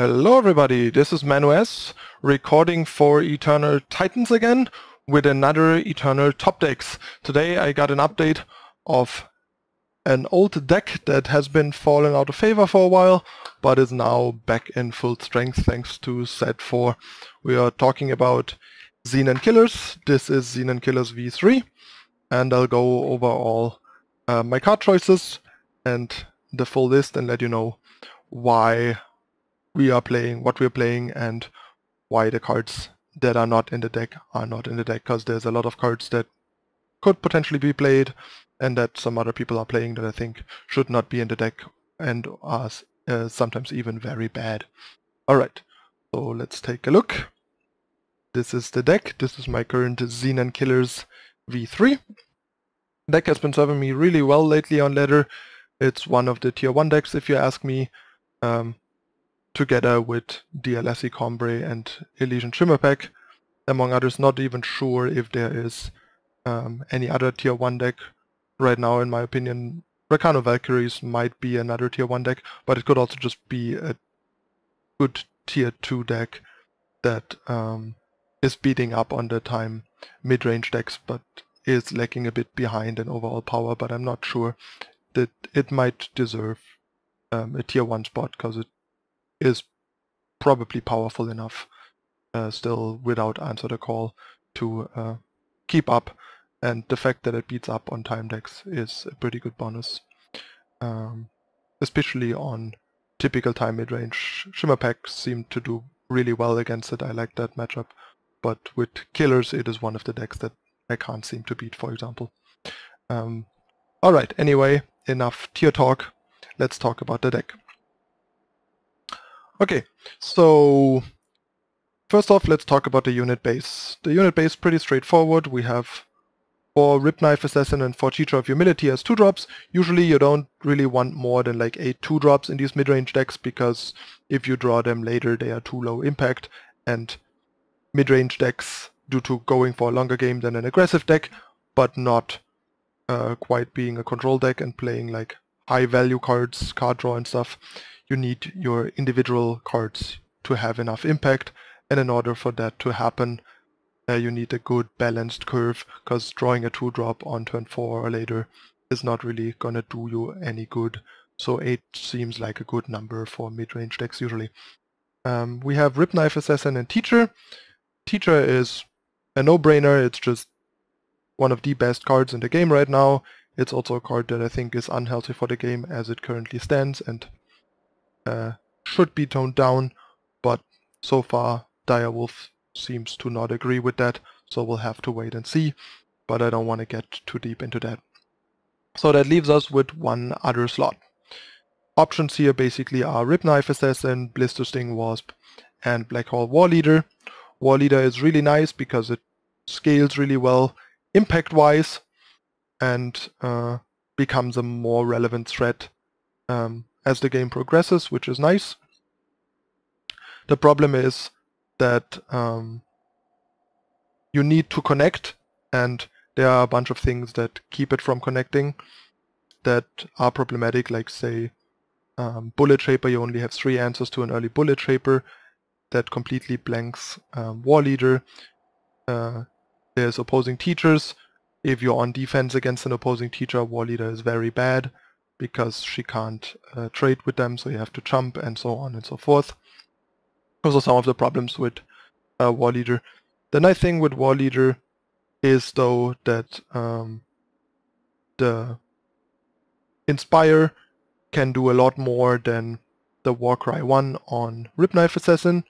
Hello everybody, this is ManuS, recording for Eternal Titans again with another Eternal Top Decks. Today I got an update of an old deck that has been falling out of favor for a while, but is now back in full strength thanks to set 4. We are talking about Xenan Killers. This is Xenan Killers V3, and I'll go over all my card choices and the full list and let you know why we are playing, what we're playing, and why the cards that are not in the deck are not in the deck, because there's a lot of cards that could potentially be played and that some other people are playing that I think should not be in the deck and are sometimes even very bad. Alright, so let's take a look. This is the deck. This is my current Xenan Killers V3. The deck has been serving me really well lately on ladder. It's one of the tier 1 decks if you ask me. Together with DLSE Combre and Elysian Shimmer Pack, among others. Not even sure if there is any other tier 1 deck right now. In my opinion, Recano Valkyries might be another tier 1 deck, but it could also just be a good tier 2 deck that is beating up on the time mid-range decks, but is lacking a bit behind in overall power. But I'm not sure that it might deserve a tier 1 spot, because it is probably powerful enough still without Answer the Call to keep up, and the fact that it beats up on time decks is a pretty good bonus, especially on typical time mid-range. Shimmer packs seem to do really well against it. I like that matchup, but with Killers it is one of the decks that I can't seem to beat, for example. Alright, anyway, enough tier talk, let's talk about the deck. Okay, so first off, let's talk about the unit base. The unit base is pretty straightforward. We have 4 Ripknife Assassin and 4 Teacher of Humility as 2-drops. Usually you don't really want more than like 8 2-drops in these mid-range decks, because if you draw them later they are too low impact, and mid-range decks, due to going for a longer game than an aggressive deck, but not quite being a control deck and playing like high value cards, card draw and stuff, you need your individual cards to have enough impact, and in order for that to happen, you need a good balanced curve, because drawing a 2-drop on turn 4 or later is not really gonna do you any good. So 8 seems like a good number for mid-range decks usually. We have Ripknife Assassin and Teacher. Teacher is a no-brainer. It's just one of the best cards in the game right now. It's also a card that I think is unhealthy for the game as it currently stands, and should be toned down, but so far Direwolf seems to not agree with that, so we'll have to wait and see, but I don't want to get too deep into that. So that leaves us with one other slot. Options here basically are Ripknife Assassin, Blister Sting Wasp, and Black Hole War Leader. War Leader is really nice because it scales really well impact-wise, and becomes a more relevant threat as the game progresses, which is nice. The problem is that you need to connect, and there are a bunch of things that keep it from connecting that are problematic, like say Bullet Shaper. You only have 3 answers to an early Bullet Shaper. That completely blanks War Leader. There's opposing teachers. If you're on defense against an opposing teacher, War Leader is very bad, because she can't trade with them, so you have to jump and so on and so forth. Those are some of the problems with War Leader. The nice thing with War Leader is though that the Inspire can do a lot more than the Warcry 1 on Ripknife Assassin,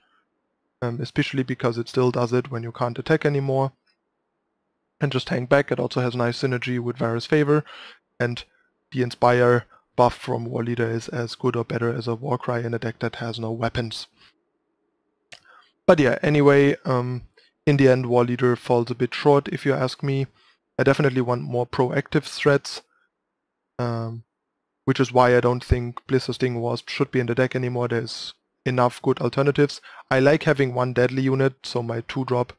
especially because it still does it when you can't attack anymore and just hang back. It also has nice synergy with Vara's Favor, and the Inspire buff from War Leader is as good or better as a Warcry in a deck that has no weapons. But yeah, anyway, in the end War Leader falls a bit short if you ask me. I definitely want more proactive threats, which is why I don't think Blister Sting Wasp should be in the deck anymore. There's enough good alternatives. I like having one deadly unit, so my 2-drop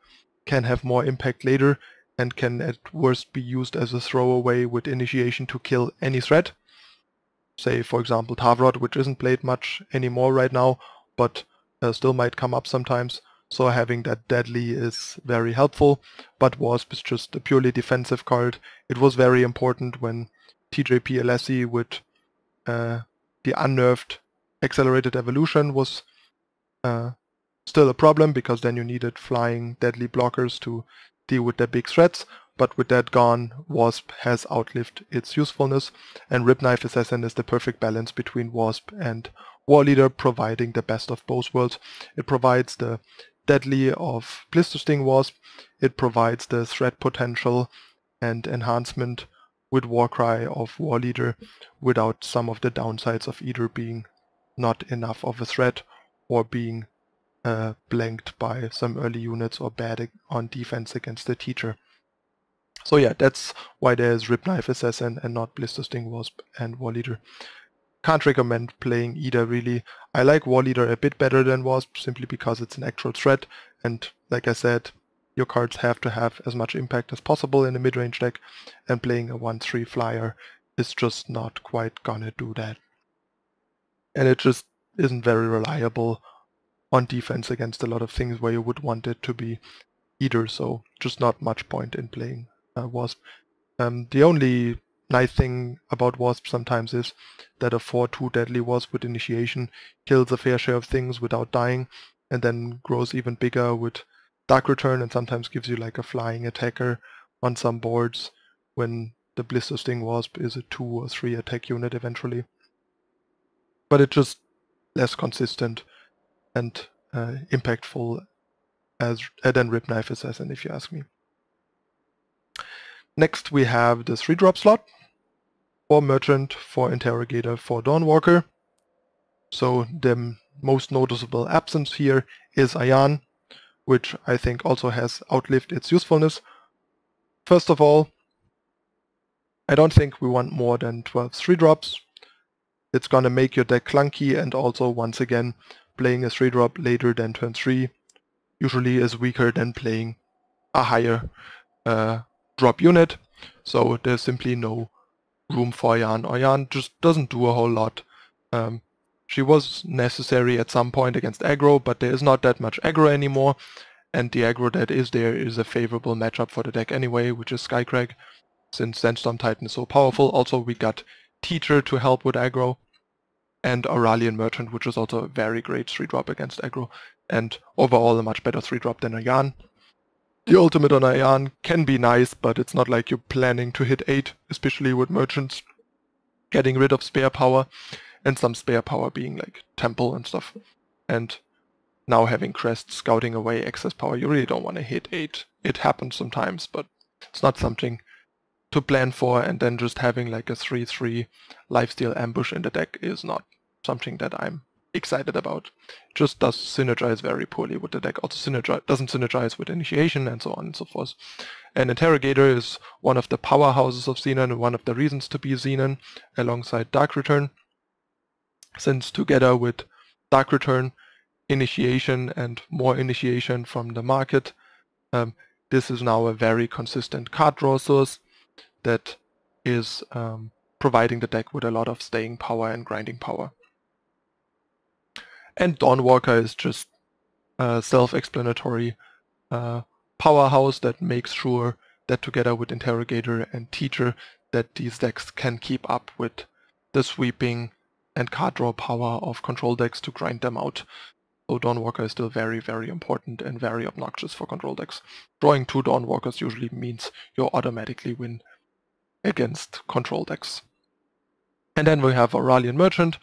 can have more impact later, and can at worst be used as a throwaway with initiation to kill any threat. Say for example Tavrod, which isn't played much anymore right now, but still might come up sometimes. So having that deadly is very helpful, but Wasp is just a purely defensive card. It was very important when TJP LSE with the unnerved accelerated evolution was still a problem, because then you needed flying deadly blockers to deal with their big threats. But with that gone, Wasp has outlived its usefulness, and Ripknife Assassin is the perfect balance between Wasp and War Leader, providing the best of both worlds. It provides the deadly of Blister Sting Wasp, it provides the threat potential and enhancement with Warcry of War Leader, without some of the downsides of either being not enough of a threat or being blanked by some early units or bad on defense against the teacher. So yeah, that's why there's Ripknife Assassin and not Blister Sting Wasp and War Leader. Can't recommend playing either, really. I like War Leader a bit better than Wasp, simply because it's an actual threat, and like I said, your cards have to have as much impact as possible in a mid-range deck, and playing a 1/3 flyer is just not quite gonna do that. And it just isn't very reliable on defense against a lot of things where you would want it to be either, so just not much point in playing Wasp. The only nice thing about Wasp sometimes is that a 4/2 deadly Wasp with initiation kills a fair share of things without dying, and then grows even bigger with Dark Return, and sometimes gives you like a flying attacker on some boards when the Blister Sting Wasp is a 2 or 3 attack unit eventually. But it's just less consistent and impactful than Ripknife Assassin, if you ask me. Next we have the 3-drop slot for Merchant, for Interrogator, for Dawnwalker. So the most noticeable absence here is Ayan, which I think also has outlived its usefulness. First of all, I don't think we want more than 12 3-drops. It's gonna make your deck clunky, and also, once again, playing a 3-drop later than turn 3 usually is weaker than playing a higher drop unit, so there's simply no room for Ayan. Ayan just doesn't do a whole lot. She was necessary at some point against aggro, but there is not that much aggro anymore, and the aggro that is there is a favorable matchup for the deck anyway, which is Skycrag, since Sandstorm Titan is so powerful. Also, we got Teacher to help with aggro, and Auralian Merchant, which is also a very great 3-drop against aggro, and overall a much better 3-drop than Ayan. The ultimate on Ayan can be nice, but it's not like you're planning to hit 8, especially with Merchants getting rid of spare power, and some spare power being like Temple and stuff. And now having Crest scouting away excess power, you really don't want to hit 8. It happens sometimes, but it's not something to plan for, and then just having like a 3/3 lifesteal ambush in the deck is not something that I'm excited about. It just does synergize very poorly with the deck. Also doesn't synergize with initiation and so on and so forth. And Interrogator is one of the powerhouses of Xenan and one of the reasons to be Xenan alongside Dark Return, since together with Dark Return, initiation and more initiation from the market, this is now a very consistent card draw source that is providing the deck with a lot of staying power and grinding power. And Dawnwalker is just a self-explanatory powerhouse that makes sure that together with Interrogator and Teacher that these decks can keep up with the sweeping and card draw power of control decks to grind them out. So Dawnwalker is still very, very important and very obnoxious for control decks. Drawing 2 Dawnwalkers usually means you automatically win against control decks. And then we have Auralian Merchant,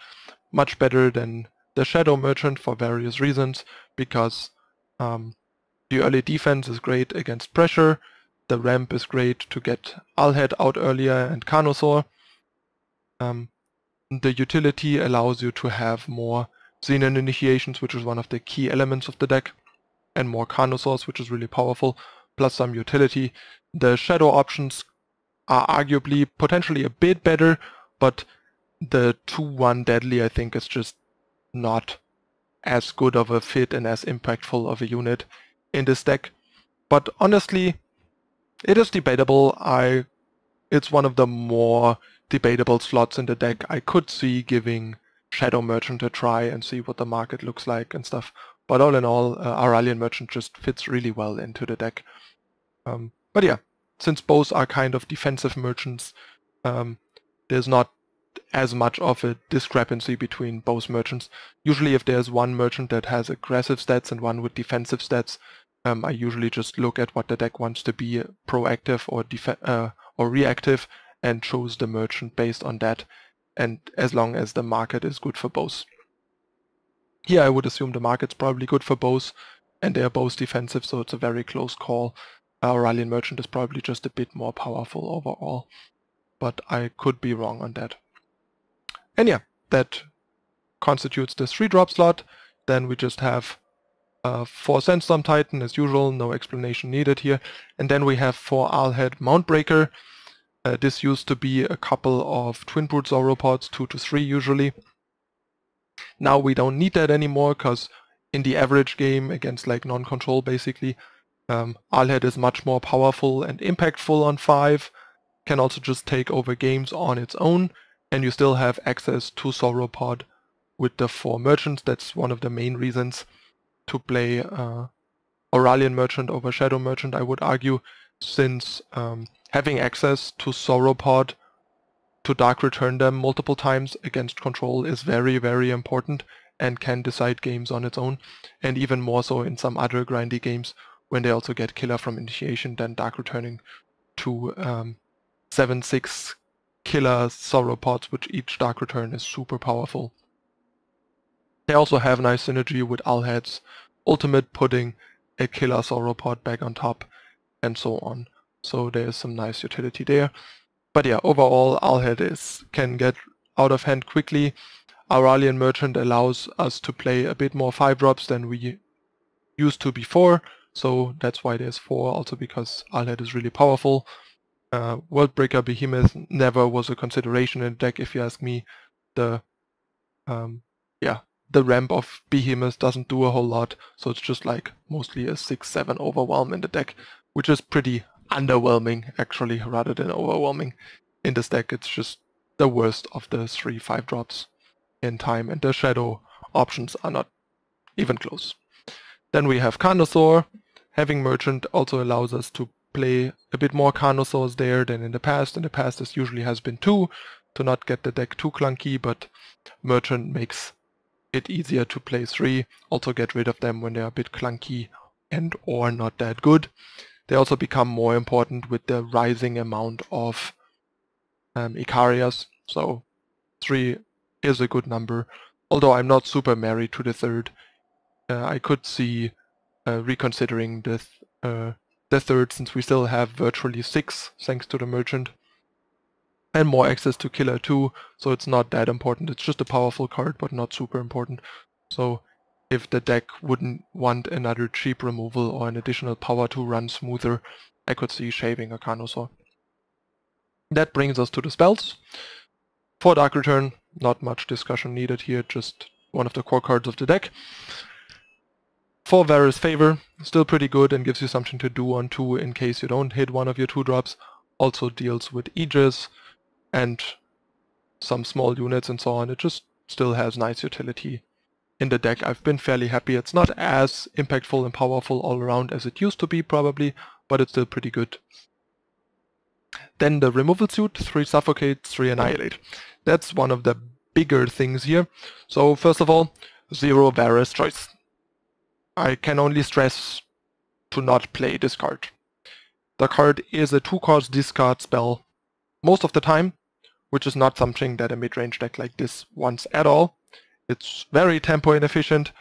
much better than the Shadow Merchant for various reasons, because the early defense is great against pressure, the ramp is great to get Alhed out earlier and Carnosaur. The utility allows you to have more Xenan initiations, which is one of the key elements of the deck, and more Carnosaurs, which is really powerful, plus some utility. The Shadow options are arguably potentially a bit better, but the 2/1 Deadly I think is just not as good of a fit and as impactful of a unit in this deck. But honestly, it is debatable. It's one of the more debatable slots in the deck. I could see giving Shadow Merchant a try and see what the market looks like and stuff But all in all, Auralian Merchant just fits really well into the deck. But yeah, since both are kind of defensive merchants, there's not as much of a discrepancy between both merchants. Usually if there's one merchant that has aggressive stats and one with defensive stats, I usually just look at what the deck wants to be, proactive or reactive, and choose the merchant based on that, and as long as the market is good for both. Here I would assume the market's probably good for both, and they are both defensive, so it's a very close call. Auralian Merchant is probably just a bit more powerful overall, but I could be wrong on that. And yeah, that constitutes the 3-drop slot. Then we just have 4 Sandstorm Titan as usual, no explanation needed here. And then we have 4 Alhed Mountbreaker. This used to be a couple of Twinbrood Sauropods, 2 to 3 usually. Now we don't need that anymore, because in the average game against like non-control basically, Alhed is much more powerful and impactful on 5, can also just take over games on its own, and you still have access to Sauropod with the 4 merchants. That's one of the main reasons to play Auralian Merchant over Shadow Merchant, I would argue, since having access to Sauropod to Dark Return them multiple times against control is very, very important and can decide games on its own, and even more so in some other grindy games when they also get Killer from Initiation, then Dark Returning to 7/6 killer Sauropods, which each Dark Return is super powerful. They also have nice synergy with Alhed's ultimate, putting a killer Sauropod back on top, and so on. So there's some nice utility there. But yeah, overall Alhed can get out of hand quickly. Auralian Merchant allows us to play a bit more 5-drops than we used to before, so that's why there's 4, also because Alhed is really powerful. Worldbreaker Behemoth never was a consideration in the deck, if you ask me. The ramp of Behemoth doesn't do a whole lot, so it's just like mostly a 6/7 overwhelm in the deck, which is pretty underwhelming actually, rather than overwhelming. In this deck it's just the worst of the 3 5-drops in time, and the shadow options are not even close. Then we have Carnosaur. Having Merchant also allows us to play a bit more Carnosaurs there than in the past. In the past this usually has been 2, to not get the deck too clunky, but Merchant makes it easier to play 3, also get rid of them when they are a bit clunky and or not that good. They also become more important with the rising amount of Icarias, so 3 is a good number, although I'm not super married to the 3rd. I could see reconsidering the 3rd, since we still have virtually 6 thanks to the Merchant, and more access to Killer 2, so it's not that important. It's just a powerful card, but not super important. So if the deck wouldn't want another cheap removal or an additional power to run smoother, I could see shaving a Carnosaur. That brings us to the spells. For Dark Return, not much discussion needed here, just one of the core cards of the deck. For Vara's Favor, still pretty good and gives you something to do on 2 in case you don't hit one of your 2-drops. Also deals with Aegis and some small units and so on. It just still has nice utility in the deck. I've been fairly happy. It's not as impactful and powerful all around as it used to be probably, but it's still pretty good. Then the removal suit, 3 Suffocate, 3 Annihilate. That's one of the bigger things here. So first of all, 0 Vara's Choice. I can only stress to not play this card. The card is a 2-cost discard spell most of the time, which is not something that a mid-range deck like this wants at all. It's very tempo inefficient.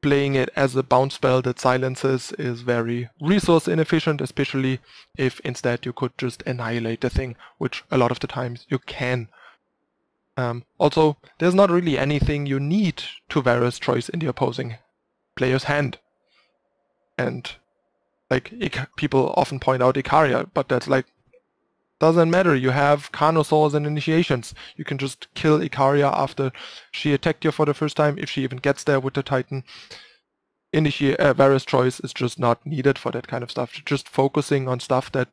Playing it as a bounce spell that silences is very resource inefficient, especially if instead you could just annihilate the thing, which a lot of the times you can. Also, there's not really anything you need to Vara's Choice in the opposing player's hand. And like people often point out Icaria, but that's like, doesn't matter. You have Carnosaurs and Initiations. You can just kill Icaria after she attacked you for the first time, if she even gets there with the Titan. Vara's Choice is just not needed for that kind of stuff. Just focusing on stuff that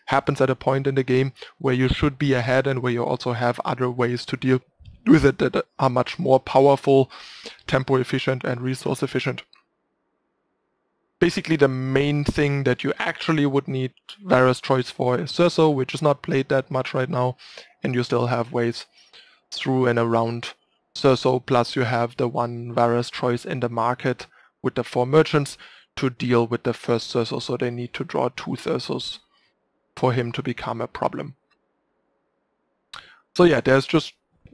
happens at a point in the game where you should be ahead and where you also have other ways to deal with it that are much more powerful, tempo efficient, and resource efficient. Basically, the main thing that you actually would need Vara's Choice for is Cerso, which is not played that much right now, and you still have ways through and around Cerso, plus you have the one Vara's Choice in the market with the 4 merchants to deal with the first Cerso, so they need to draw 2 Cersos for him to become a problem. So yeah, there's just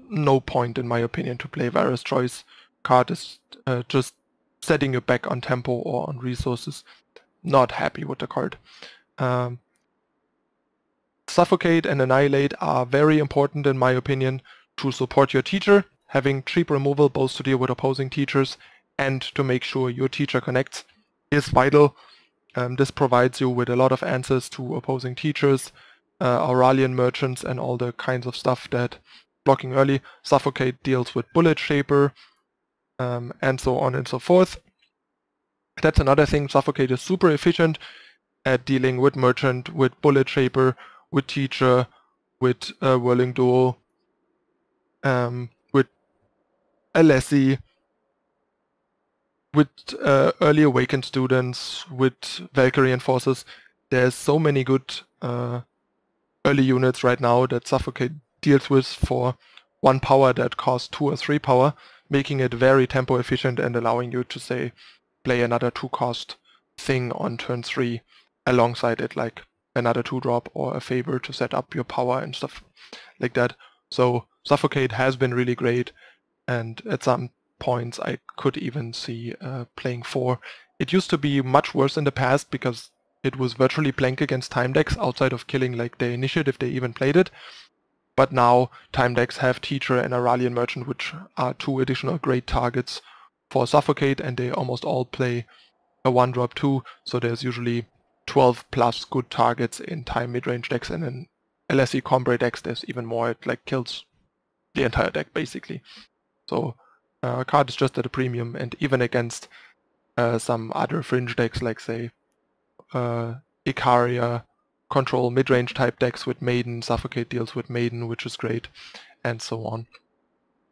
no point, in my opinion, to play Vara's Choice. Card is just setting you back on tempo or on resources. Not happy with the card. Suffocate and Annihilate are very important, in my opinion, to support your teacher. Having cheap removal both to deal with opposing teachers and to make sure your teacher connects is vital. This provides you with a lot of answers to opposing teachers, Auralian merchants, and all the kinds of stuff that blocking early. Suffocate deals with Bullet Shaper, and so on and so forth. That's another thing. Suffocate is super efficient at dealing with merchant, with Bullet Shaper, with teacher, with Whirling Duo, with Alessi, with early awakened students, with Valkyrie Enforcers. There's so many good early units right now that Suffocate deals with for 1 power that costs 2 or 3 power, making it very tempo efficient and allowing you to, say, play another 2-cost thing on turn 3 alongside it, like another 2-drop or a favor to set up your power and stuff like that. So Suffocate has been really great, and at some points I could even see playing 4. It used to be much worse in the past because it was virtually blank against time decks outside of killing like the Initiate if they even played it. But now time decks have Teacher and Auralian Merchant, which are 2 additional great targets for Suffocate, and they almost all play a 1-drop 2, so there's usually 12 plus good targets in time mid-range decks, and in LSE Combre decks there's even more. It like kills the entire deck basically. So card is just at a premium, and even against some other fringe decks like, say, Icaria, control mid-range type decks with Maiden, Suffocate deals with Maiden, which is great, and so on.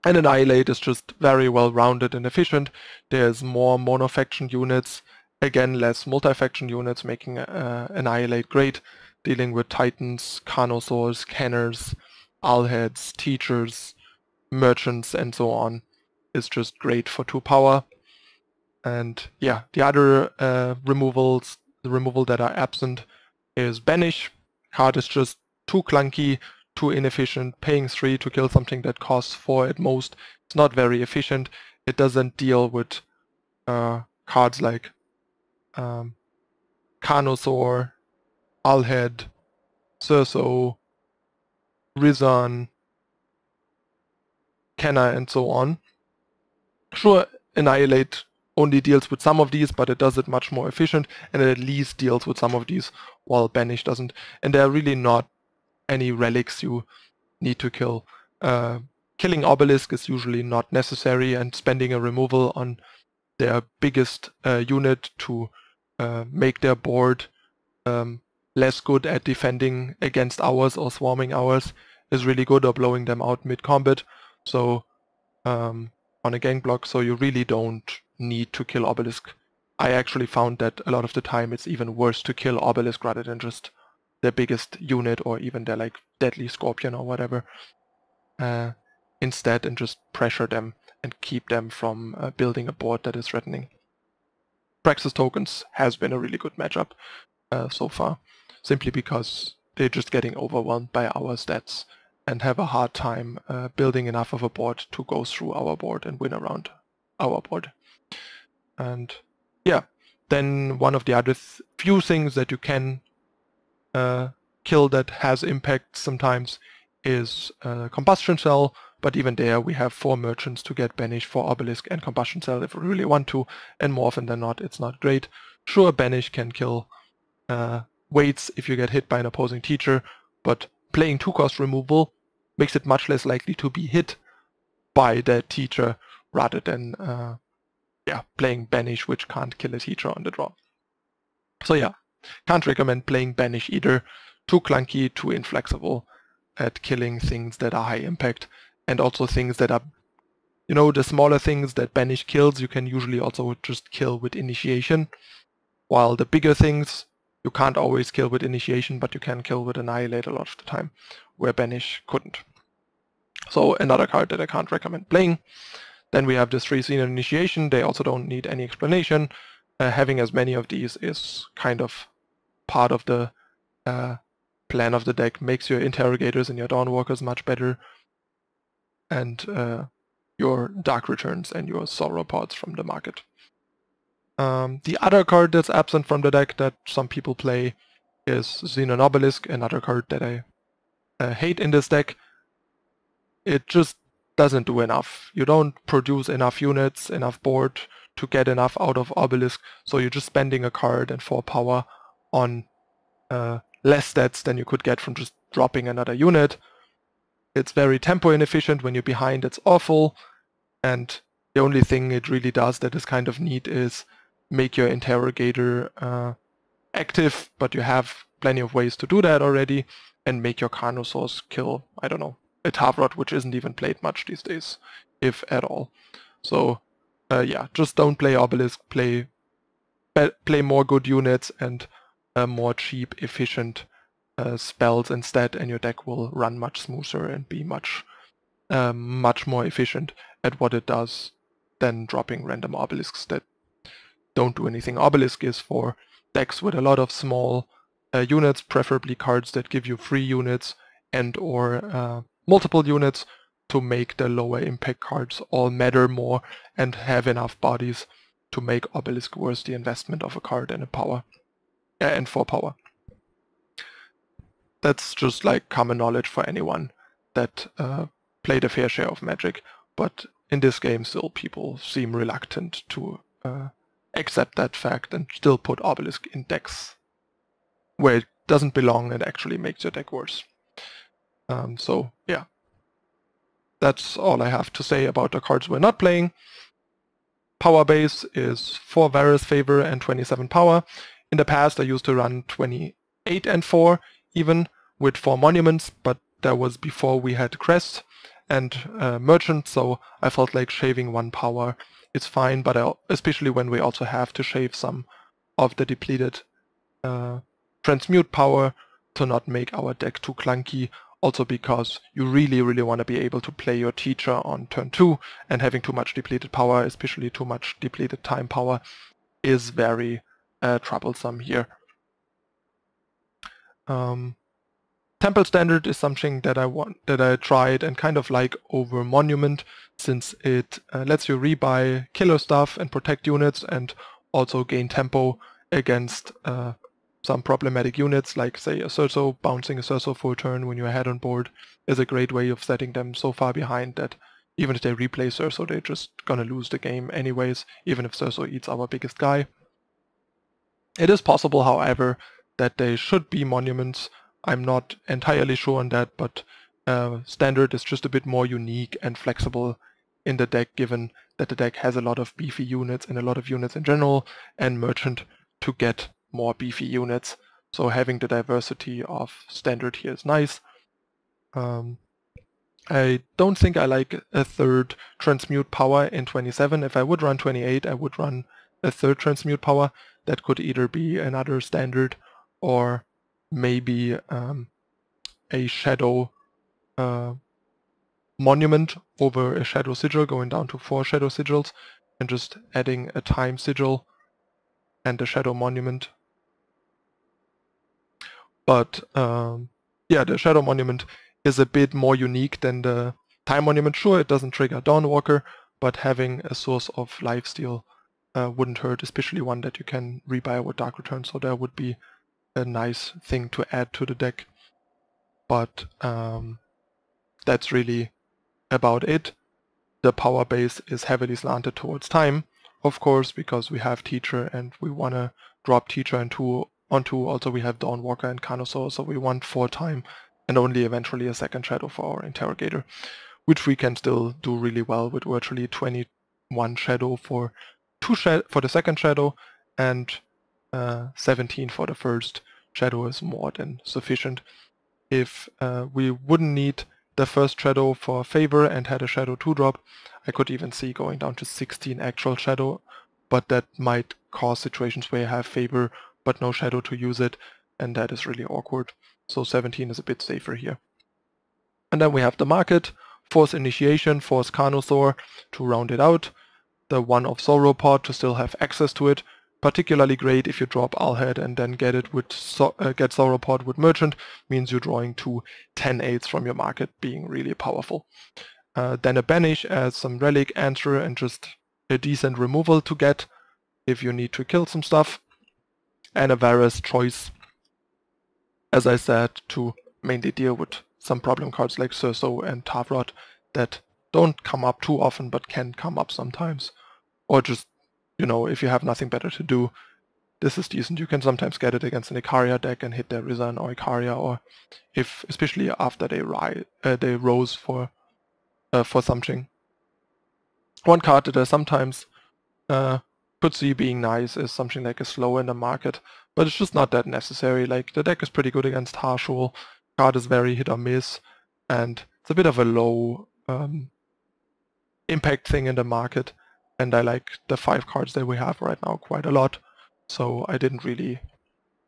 And Annihilate is just very well rounded and efficient. There's more mono-faction units, again less multi-faction units, making Annihilate great, dealing with Titans, Carnosaurs, Canners, Alheads, Teachers, Merchants, and so on. Is just great for 2 power. And yeah, the other removals, the removal that are absent, is Banish. Card is just too clunky, too inefficient, paying 3 to kill something that costs 4 at most. It's not very efficient. It doesn't deal with cards like Carnosaur, Alhed, Cerso, Rizan, Kenna, and so on. Sure, Annihilate only deals with some of these, but it does it much more efficient, and it at least deals with some of these, while Banish doesn't. And there are really not any relics you need to kill. Killing Obelisk is usually not necessary, and spending a removal on their biggest unit to make their board less good at defending against ours or swarming ours is really good, or blowing them out mid-combat. So on a gang block, so you really don't need to kill Obelisk. I actually found that a lot of the time it's even worse to kill Obelisk rather than just their biggest unit or even their like Deadly Scorpion or whatever instead, and just pressure them and keep them from building a board that is threatening. Praxis Tokens has been a really good matchup so far, simply because they're just getting overwhelmed by our stats and have a hard time building enough of a board to go through our board and win around our board. And yeah, then one of the other few things that you can kill that has impact sometimes is Combustion Cell, but even there we have 4 merchants to get Banish for Obelisk and Combustion Cell if we really want to, and more often than not it's not great. Sure, Banish can kill weights if you get hit by an opposing teacher, but playing 2-cost removal makes it much less likely to be hit by that teacher rather than playing Banish, which can't kill a teacher on the draw. So yeah, can't recommend playing Banish either. Too clunky, too inflexible at killing things that are high impact, and also things that are, you know, the smaller things that Banish kills, you can usually also just kill with initiation, while the bigger things you can't always kill with initiation, but you can kill with Annihilate a lot of the time, where Banish couldn't. So another card that I can't recommend playing. Then we have this 3 Xenan initiation. They also don't need any explanation. Having as many of these is kind of part of the plan of the deck. Makes your Interrogators and your Dawnwalkers much better, and your Dark Returns and your Sauropods from the market. The other card that's absent from the deck that some people play is Xenan Obelisk, another card that I hate in this deck. It just doesn't do enough. You don't produce enough units, enough board to get enough out of Obelisk, so you're just spending a card and 4 power on less stats than you could get from just dropping another unit. It's very tempo inefficient. When you're behind, it's awful, and the only thing it really does that is kind of neat is make your Interrogator active, but you have plenty of ways to do that already, and make your Carnosaurs kill, I don't know, a Tavrod, which isn't even played much these days, if at all. So yeah, just don't play Obelisk, play more good units and more cheap, efficient spells instead, and your deck will run much smoother and be much more efficient at what it does than dropping random Obelisks that don't do anything. Obelisk is for decks with a lot of small units, preferably cards that give you 3 units and or multiple units, to make the lower impact cards all matter more and have enough bodies to make Obelisk worth the investment of a card and a power and 4 power. That's just like common knowledge for anyone that played a fair share of Magic, but in this game still people seem reluctant to accept that fact and still put Obelisk in decks where it doesn't belong and actually makes your deck worse. So yeah, that's all I have to say about the cards we're not playing. Power base is 4 Vara's favor and 27 power. In the past I used to run 28 and 4 even with 4 monuments, but that was before we had Crest and Merchant, so I felt like shaving 1 power is fine, but especially when we also have to shave some of the depleted transmute power to not make our deck too clunky. Also because you really want to be able to play your teacher on turn 2, and having too much depleted power, especially too much depleted time power, is very troublesome here. Temple Standard is something that I tried and kind of like over Monument, since it lets you rebuy killer stuff and protect units and also gain tempo against some problematic units, like say a Cerso. Bouncing a Cerso full turn when you're ahead on board is a great way of setting them so far behind that even if they replay Cerso, they're just gonna lose the game anyways, even if Cerso eats our biggest guy. It is possible, however, that they should be monuments. I'm not entirely sure on that, but Standard is just a bit more unique and flexible in the deck, given that the deck has a lot of beefy units and a lot of units in general, and Merchant to get more beefy units. So having the diversity of Standard here is nice. I don't think I like a 3rd transmute power in 27. If I would run 28, I would run a 3rd transmute power. That could either be another Standard or maybe a Shadow Monument over a Shadow Sigil, going down to 4 Shadow Sigils, and just adding a Time Sigil and a Shadow Monument. But yeah, the Shadow Monument is a bit more unique than the Time Monument. Sure, it doesn't trigger Dawnwalker, but having a source of lifesteal wouldn't hurt, especially one that you can rebuy with Dark Return, so that would be a nice thing to add to the deck. But that's really about it. The power base is heavily slanted towards time, of course, because we have Teacher and we want to drop Teacher and 2 on 2. Also we have Dawnwalker and Carnosaur, so we want 4 time and only eventually a 2nd Shadow for our Interrogator, which we can still do really well with virtually 21 Shadow for the 2nd Shadow, and 17 for the 1st Shadow is more than sufficient. If we wouldn't need the first shadow for favor and had a shadow 2-drop. I could even see going down to 16 actual shadow, but that might cause situations where you have favor but no shadow to use it, and that is really awkward. So 17 is a bit safer here. And then we have the market, force initiation, force Carnosaur to round it out, the 1 of Sauropod to still have access to it. Particularly great if you drop Alhed and then get it with get Sauropod with Merchant, means you're drawing 2 10/8s from your market, being really powerful. Then a Banish as some relic answer and just a decent removal to get if you need to kill some stuff. And a Vara's Choice, as I said, to mainly deal with some problem cards like Cerso and Tavrot that don't come up too often but can come up sometimes. Or just, you know, if you have nothing better to do, this is decent. You can sometimes get it against an Icaria deck and hit their Rizan or Icaria, or if, especially after they rose for something. One card that I sometimes could see being nice is something like a Slow in the market, but it's just not that necessary. Like, the deck is pretty good against Harshul, card is very hit or miss, and it's a bit of a low impact thing in the market, and I like the 5 cards that we have right now quite a lot, so I didn't really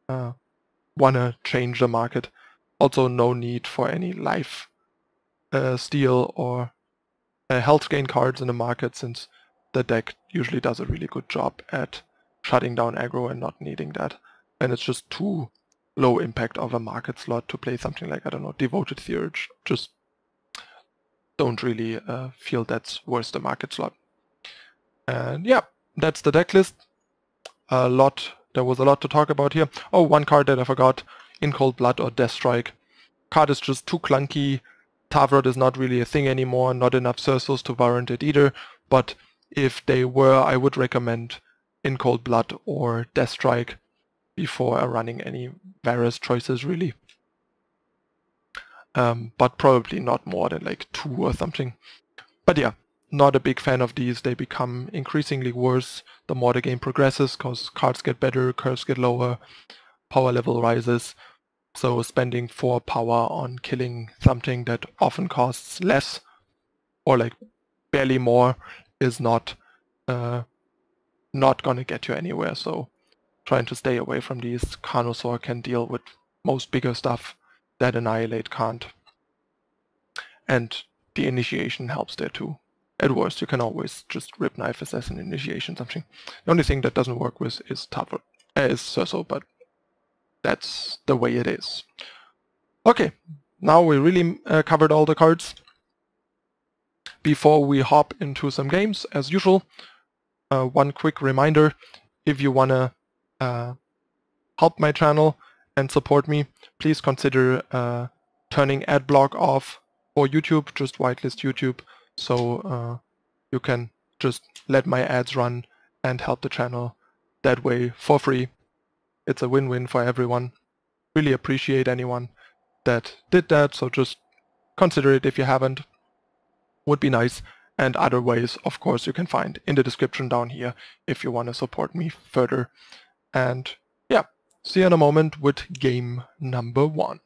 want to change the market. Also, no need for any life steal or health gain cards in the market, since the deck usually does a really good job at shutting down aggro and not needing that. And it's just too low impact of a market slot to play something like, I don't know, Devoted Theurge. Just don't really feel that's worth the market slot. And yeah, that's the deck list. There was a lot to talk about here. Oh, one card that I forgot, In Cold Blood or Death Strike. Card is just too clunky. Tavrot is not really a thing anymore, not enough Cersos to warrant it either, but if they were, I would recommend In Cold Blood or Death Strike before running any Vara's choices, really. But probably not more than like 2 or something. But yeah, not a big fan of these. They become increasingly worse the more the game progresses, because cards get better, curves get lower, power level rises. So spending 4 power on killing something that often costs less, or like barely more, is not gonna get you anywhere. So trying to stay away from these. Carnosaur can deal with most bigger stuff that Annihilate can't. And the initiation helps there too. At worst, you can always just Ripknife Assassin initiation something. The only thing that doesn't work with is Cerso, but that's the way it is. Okay, now we really covered all the cards. Before we hop into some games, as usual, one quick reminder: if you wanna help my channel and support me, please consider turning ad block off for YouTube. Just whitelist YouTube, so you can just let my ads run and help the channel that way for free. It's a win-win for everyone. Really appreciate anyone that did that, so just consider it if you haven't. Would be nice. And other ways, of course, you can find in the description down here if you want to support me further. And yeah, see you in a moment with game number 1.